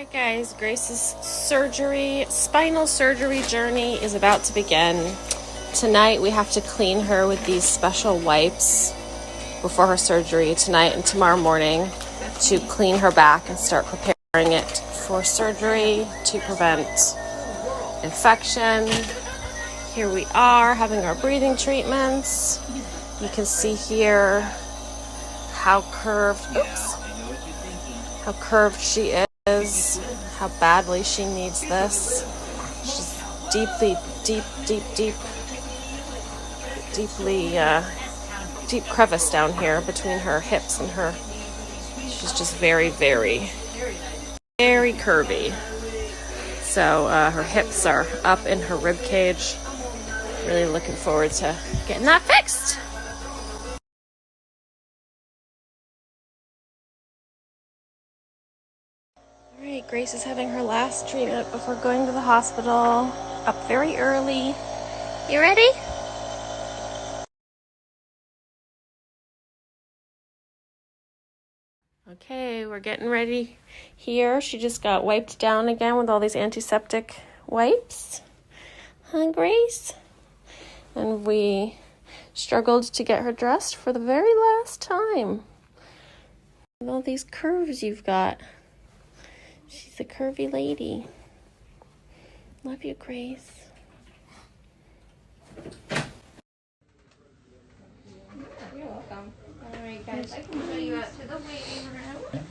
Alright guys, Grace's spinal surgery journey is about to begin. Tonight we have to clean her with these special wipes before her surgery tonight and tomorrow morning to clean her back and start preparing it for surgery to prevent infection. Here we are having our breathing treatments. You can see here how curved she is, how badly she needs this. She's deep crevice down here between her hips and her. She's just very curvy. So her hips are up in her rib cage. Really looking forward to getting that fixed. Alright, Grace is having her last treatment before going to the hospital. Up very early. You ready? Okay, we're getting ready here. She just got wiped down again with all these antiseptic wipes. Huh, Grace? And we struggled to get her dressed for the very last time. With all these curves you've got. She's a curvy lady. Love you, Grace. You're welcome. All right, guys, I can show you out to the waiting room.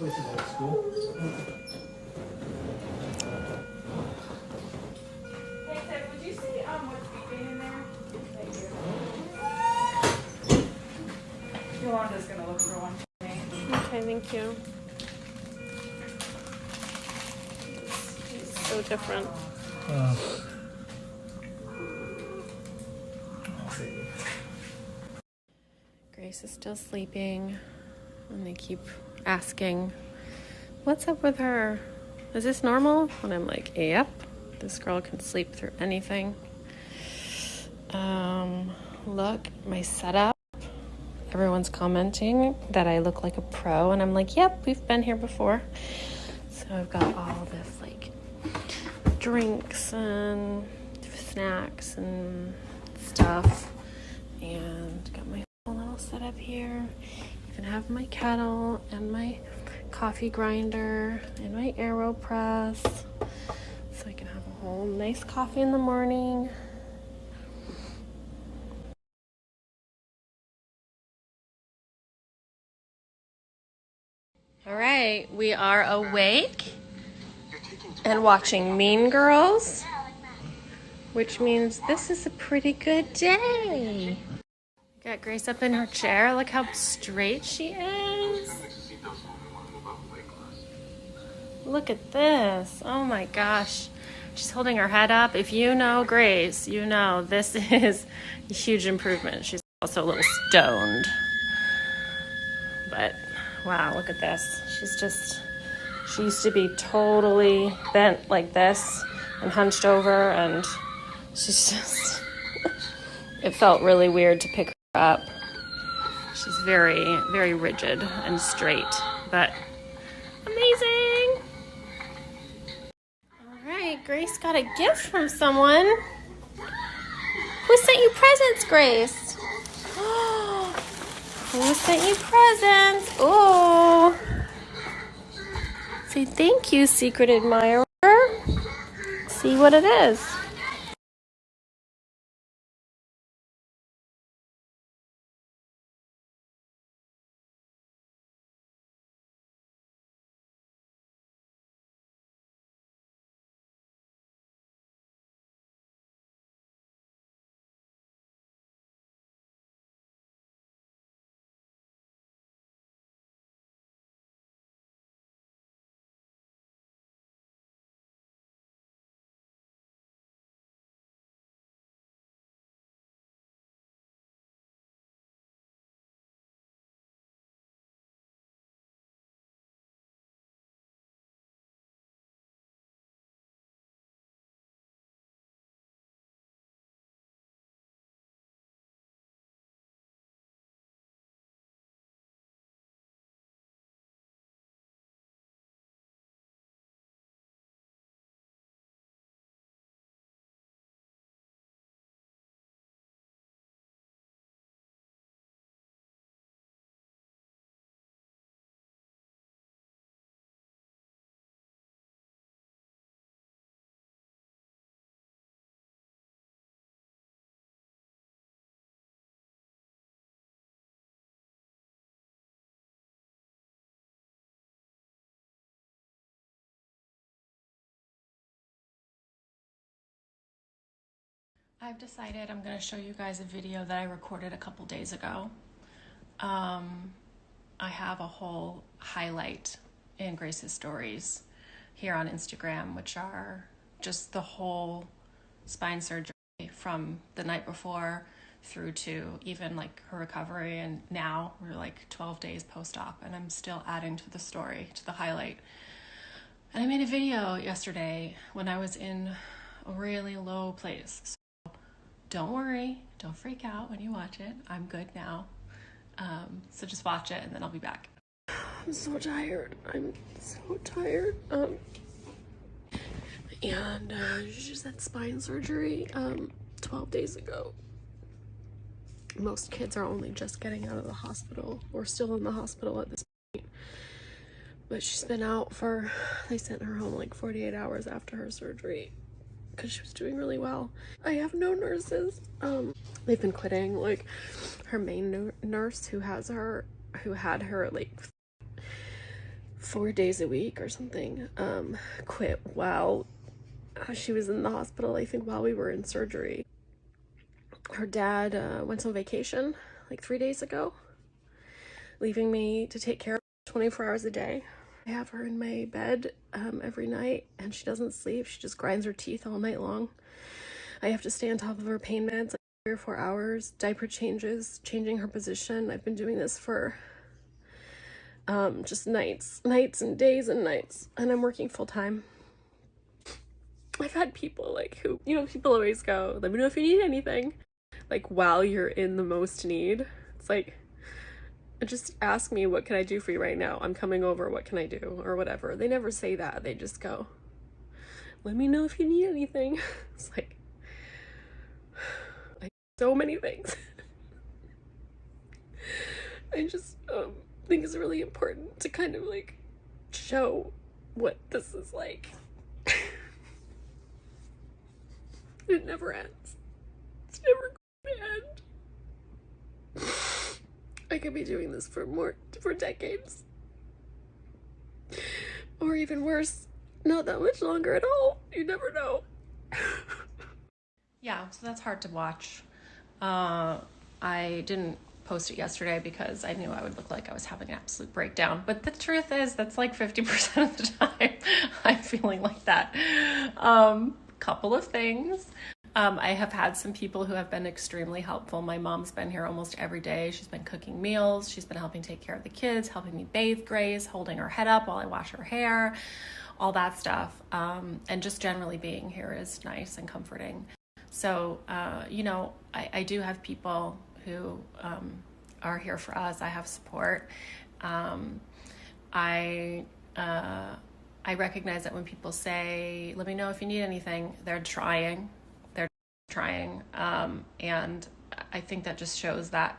This is old school. Hey, Ted, would you see what's beeping in there? Thank you. Yolanda's gonna look for one for me. Okay, thank you. It's so different. Grace is still sleeping, and they keep asking, what's up with her? Is this normal? And I'm like, yep, this girl can sleep through anything. Look, my setup. Everyone's commenting that I look like a pro, and I'm like, yep, we've been here before. So I've got all this like drinks and snacks and stuff, and got my little setup here. Even have my kettle and my coffee grinder and my AeroPress, so I can have a whole nice coffee in the morning. All right, we are awake and watching Mean Girls, which means this is a pretty good day. Got Grace up in her chair. Look how straight she is. Look at this. Oh my gosh. She's holding her head up. If you know Grace, you know this is a huge improvement. She's also a little stoned. But wow, look at this. She used to be totally bent like this and hunched over, and she's just, it felt really weird to pick her up. She's very rigid and straight, but amazing. All right, Grace got a gift from someone. Who sent you presents, Grace? Who sent you presents? Oh, say thank you, secret admirer. See what it is. I've decided I'm going to show you guys a video that I recorded a couple days ago. I have a whole highlight in Grace's stories here on Instagram, which are just the whole spine surgery from the night before through to even like her recovery, and now we're like 12 days post-op and I'm still adding to the story, to the highlight. And I made a video yesterday when I was in a really low place. So don't worry, don't freak out when you watch it. I'm good now. So just watch it and then I'll be back. I'm so tired. And she just had spine surgery 12 days ago. Most kids are only just getting out of the hospital or still in the hospital at this point. But she's been out for, they sent her home like 48 hours after her surgery because she was doing really well. I have no nurses. They've been quitting. Like her main nurse who had her like 4 days a week or something, quit while she was in the hospital, I think while we were in surgery. Her dad went on vacation like 3 days ago, leaving me to take care of her 24 hours a day. I have her in my bed every night and she doesn't sleep. She just grinds her teeth all night long. I have to stay on top of her pain meds like 3 or 4 hours, diaper changes, changing her position. I've been doing this for just nights and days and nights, and I'm working full time. I've had people like who, people always go, let me know if you need anything. Like while you're in the most need, it's like, just ask me, what can I do for you right now? I'm coming over, what can I do? Or whatever. They never say that. They just go, let me know if you need anything. It's like, so many things. I just think it's really important to kind of like show what this is like. It never ends. It's never going to end. I could be doing this for decades. Or even worse, not that much longer at all. You never know. Yeah, so that's hard to watch. I didn't post it yesterday because I knew I would look like I was having an absolute breakdown. But the truth is, that's like 50% of the time I'm feeling like that. Couple of things. I have had some people who have been extremely helpful. My mom's been here almost every day. She's been cooking meals. She's been helping take care of the kids, helping me bathe Grace, holding her head up while I wash her hair, all that stuff. And just generally being here is nice and comforting. So, I do have people who are here for us. I have support. I recognize that when people say, let me know if you need anything, they're trying. And I think that just shows that,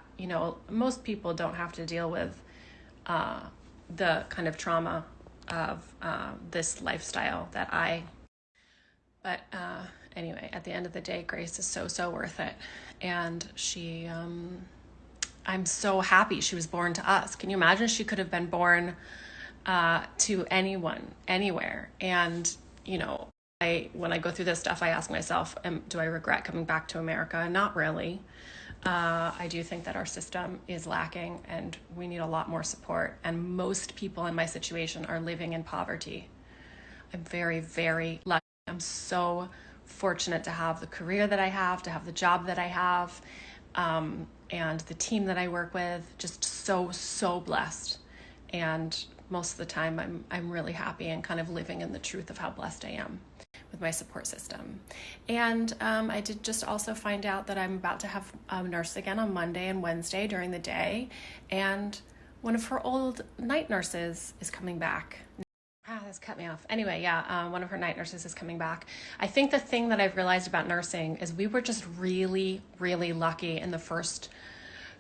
most people don't have to deal with the kind of trauma of this lifestyle that but anyway, at the end of the day, Grace is so worth it. And she, I'm so happy she was born to us. Can you imagine? She could have been born to anyone, anywhere. And, when I go through this stuff, I ask myself, do I regret coming back to America? Not really. I do think that our system is lacking and we need a lot more support. And most people in my situation are living in poverty. I'm very, very lucky. I'm so fortunate to have the career that I have, to have the job that I have, and the team that I work with. Just so blessed. And most of the time I'm really happy and kind of living in the truth of how blessed I am with my support system. And I did just also find out that I'm about to have a nurse again on Monday and Wednesday during the day. And one of her old night nurses is coming back. That's cut me off. Anyway, yeah, one of her night nurses is coming back. I think the thing that I've realized about nursing is we were just really, really lucky in the first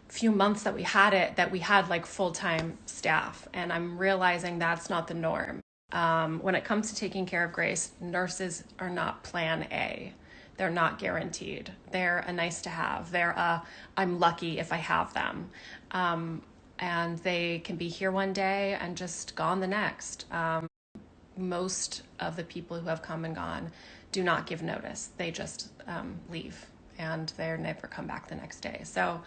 few months that we had it, that we had like full-time staff. And I'm realizing that's not the norm. When it comes to taking care of Grace, nurses are not plan A. They're not guaranteed. They're a nice to have. They're I'm lucky if I have them. And they can be here one day and just gone the next. Most of the people who have come and gone do not give notice. They just leave. and they're never come back the next day. So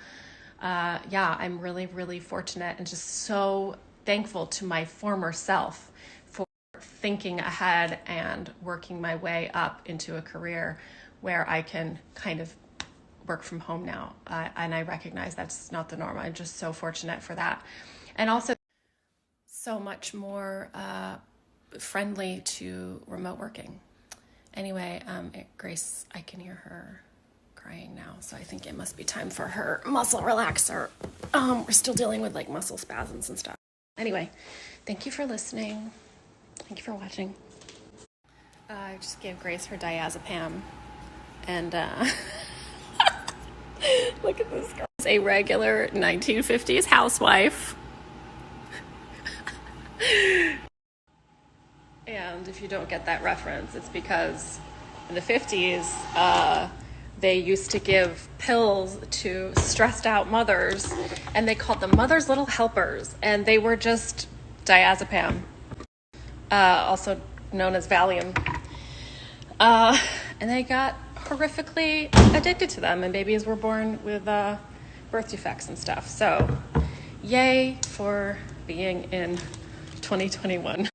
yeah, I'm really, really fortunate and just so thankful to my former self for thinking ahead and working my way up into a career where I can kind of work from home now. And I recognize that's not the norm. I'm just so fortunate for that. And also so much more friendly to remote working. Anyway, Grace, I can hear her crying now, so I think it must be time for her muscle relaxer. We're still dealing with like muscle spasms and stuff. Anyway, thank you for listening. Thank you for watching. I just gave Grace her diazepam, and look at this girl. It's a regular 1950s housewife. And if you don't get that reference, it's because in the 50s, they used to give pills to stressed out mothers, and they called them Mother's Little Helpers, and they were just diazepam, also known as Valium. And they got horrifically addicted to them, and babies were born with birth defects and stuff. So yay for being in 2021.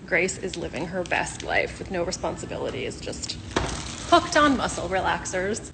Grace is living her best life with no responsibilities, just hooked on muscle relaxers.